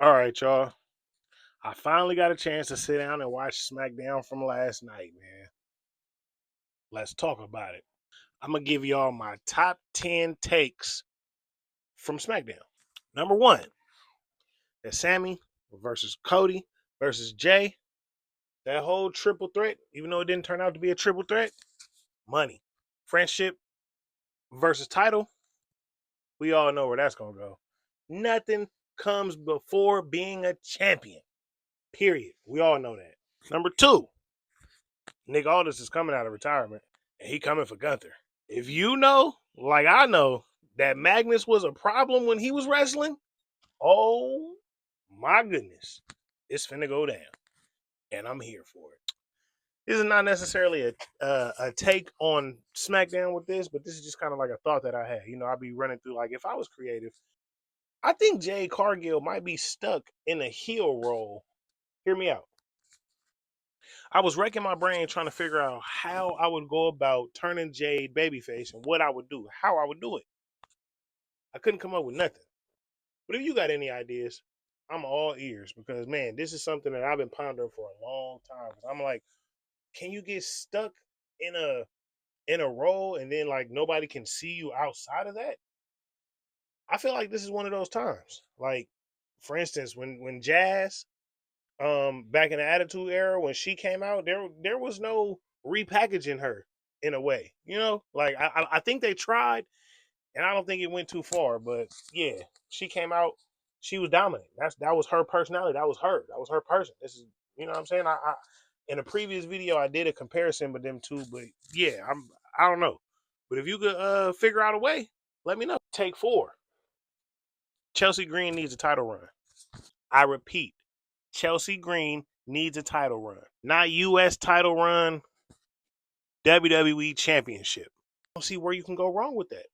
All right, y'all. I finally got a chance to sit down and watch Smackdown from last night, man. Let's talk about it. I'm going to give y'all my top 10 takes from Smackdown. Number one, that Sammy versus Cody versus Jay. That whole triple threat, even though it didn't turn out to be a triple threat, money. Friendship versus title, we all know where that's going to go. Nothing comes before being a champion, period. We all know that. Number two, Nick Aldis is coming out of retirement, and he coming for Gunther. If you know, like I know, that Magnus was a problem when he was wrestling, oh my goodness, it's finna go down, and I'm here for it. This is not necessarily a take on SmackDown with this, but this is just kind of like a thought that I had. You know, I'd be running through like if I was creative, I think Jade Cargill might be stuck in a heel role. Hear me out. I was wrecking my brain trying to figure out how I would go about turning Jade babyface and what I would do, how I would do it. I couldn't come up with nothing. But if you got any ideas, I'm all ears because man, this is something that I've been pondering for a long time. I'm like, can you get stuck in a role and then like nobody can see you outside of that? I feel like this is one of those times. Like, for instance, when Jazz back in the Attitude Era when she came out, there was no repackaging her in a way. You know, like I think they tried, and I don't think it went too far. But yeah, she came out, she was dominant. That was her personality. That was her. That was her person. This is you know what I'm saying. I in a previous video I did a comparison with them two, but yeah, I don't know. But if you could figure out a way, let me know. Take four. Chelsea Green needs a title run. I repeat, Chelsea Green needs a title run. Not US title run, WWE championship. I don't see where you can go wrong with that.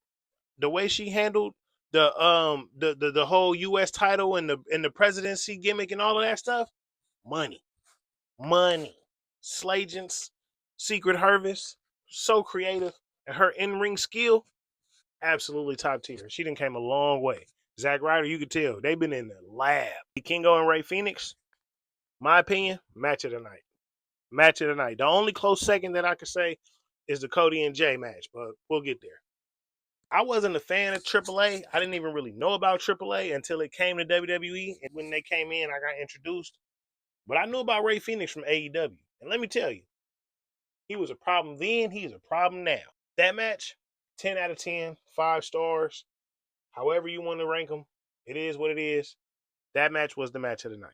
The way she handled the whole US title and the presidency gimmick and all of that stuff, money. Money. Slagents, Secret Harvest, so creative. And her in-ring skill, absolutely top tier. She done came a long way. Zack Ryder, you could tell. They've been in the lab. Kingo and Ray Phoenix, my opinion, match of the night. Match of the night. The only close second that I could say is the Cody and Jay match, but we'll get there. I wasn't a fan of AAA. I didn't even really know about AAA until it came to WWE. And when they came in, I got introduced. But I knew about Ray Phoenix from AEW. And let me tell you, he was a problem then. He's a problem now. That match, 10 out of 10, 5 stars. However you want to rank them, it is what it is. That match was the match of the night.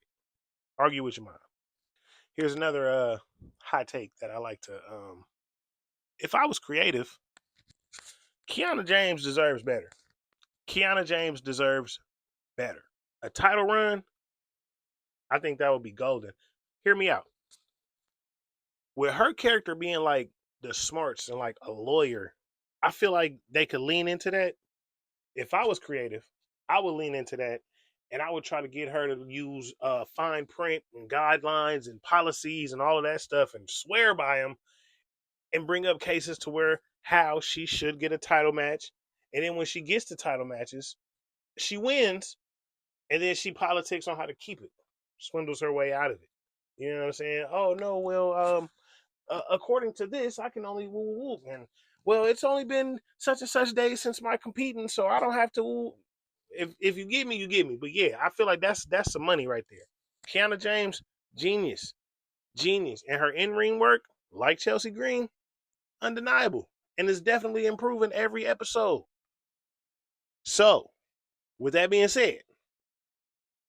Argue with your mind. Here's another hot take that I like to. If I was creative, Kiana James deserves better. Kiana James deserves better. A title run, I think that would be golden. Hear me out. With her character being like the smarts and like a lawyer, I feel like they could lean into that. If I was creative, I would lean into that and I would try to get her to use fine print and guidelines and policies and all of that stuff and swear by them and bring up cases to where how she should get a title match. And then when she gets the title matches, she wins and then she politics on how to keep it, swindles her way out of it. You know what I'm saying? Oh no, well, according to this, I can only woo woo, and well, it's only been such and such days since my competing, so I don't have to. Woo. If you give me, you give me. But yeah, I feel like that's some money right there. Kiana James, genius, genius, and her in ring work, like Chelsea Green, undeniable, and is definitely improving every episode. So, with that being said,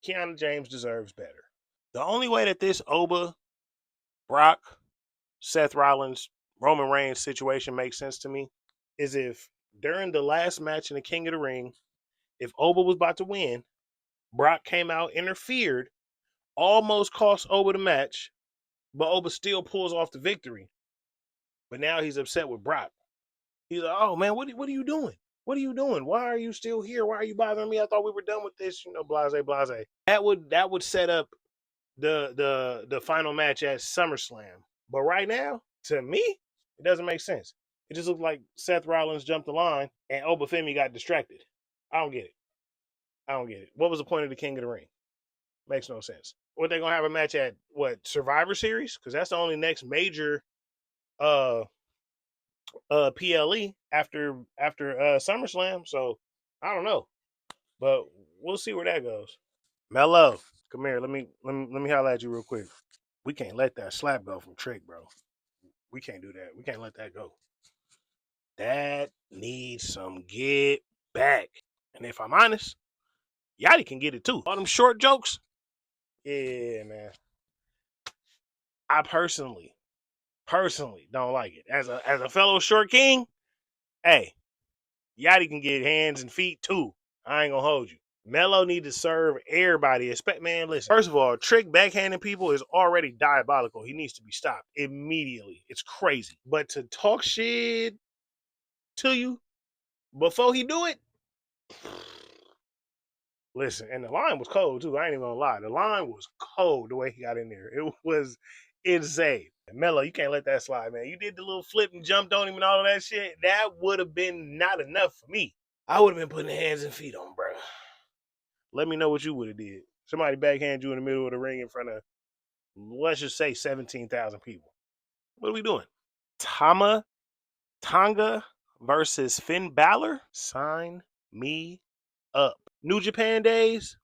Kiana James deserves better. The only way that this Oba, Brock, Seth Rollins, Roman Reigns situation makes sense to me is if during the last match in the King of the Ring, if Oba was about to win, Brock came out, interfered, almost cost Oba the match, but Oba still pulls off the victory. But now he's upset with Brock. He's like, "Oh man, what are you doing? What are you doing? Why are you still here? Why are you bothering me? I thought we were done with this. You know, blase, blase." That would set up the final match at SummerSlam. But right now, to me, it doesn't make sense. It just looked like Seth Rollins jumped the line and Obafemi got distracted. I don't get it. I don't get it. What was the point of the King of the Ring? Makes no sense. What, they gonna have a match at what, Survivor Series? Because that's the only next major uh PLE after SummerSlam. So I don't know, but we'll see where that goes. Mello, come here. Let me holler at you real quick. We can't let that slap go from Trick, bro. We can't do that. We can't let that go. That needs some get back. And if I'm honest, Yachty can get it too. All them short jokes. Yeah, man. I personally don't like it. As a fellow short king, hey, Yachty can get hands and feet too. I ain't gonna hold you. Melo need to serve everybody. Man, listen. First of all, Trick backhanding people is already diabolical. He needs to be stopped immediately. It's crazy. But to talk shit to you before he do it, listen. And the line was cold too. I ain't even gonna lie. The line was cold the way he got in there. It was insane. Melo, you can't let that slide, man. You did the little flip and jumped on him and all of that shit. That would have been not enough for me. I would have been putting hands and feet on, bro. Let me know what you would have did. Somebody backhand you in the middle of the ring in front of, let's just say, 17,000 people. What are we doing? Tama Tonga versus Finn Balor? Sign me up. New Japan days?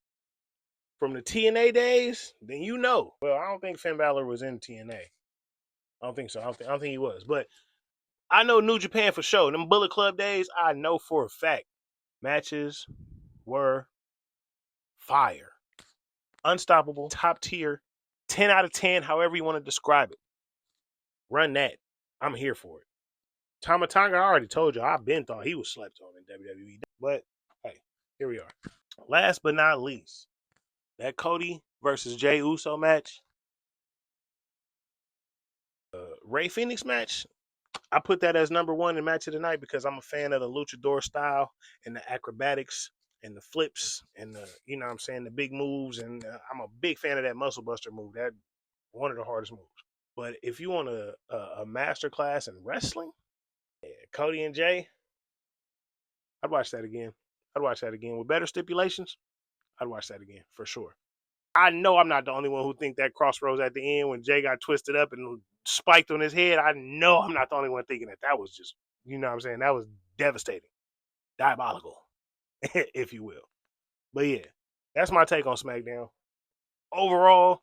From the TNA days? Then you know. Well, I don't think Finn Balor was in TNA. I don't think so. I don't think he was. But I know New Japan for sure. Them Bullet Club days, I know for a fact. Matches were fire. Unstoppable, top tier, 10 out of 10, however you want to describe it. Run that. I'm here for it. Tama Tonga, I already told you, I've been thought he was slept on in WWE. But, hey, here we are. Last but not least, that Cody versus Jey Uso match. Ray Phoenix match, I put that as number one in match of the night because I'm a fan of the luchador style and the acrobatics and the flips and the, you know what I'm saying, the big moves. And I'm a big fan of that muscle buster move. That one of the hardest moves. But if you want a master class in wrestling, yeah, Cody and Jay, I'd watch that again. I'd watch that again with better stipulations. I'd watch that again for sure. I know I'm not the only one who think that crossroads at the end when Jay got twisted up and spiked on his head. I know I'm not the only one thinking that. That was just, you know what I'm saying? That was devastating. Diabolical, if you will. But yeah, that's my take on SmackDown. Overall,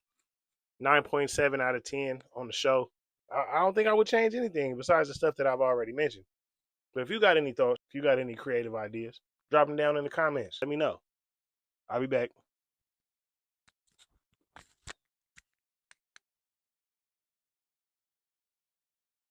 9.7 out of 10 on the show. I don't think I would change anything besides the stuff that I've already mentioned. But if you got any thoughts, if you got any creative ideas, drop them down in the comments. Let me know. I'll be back.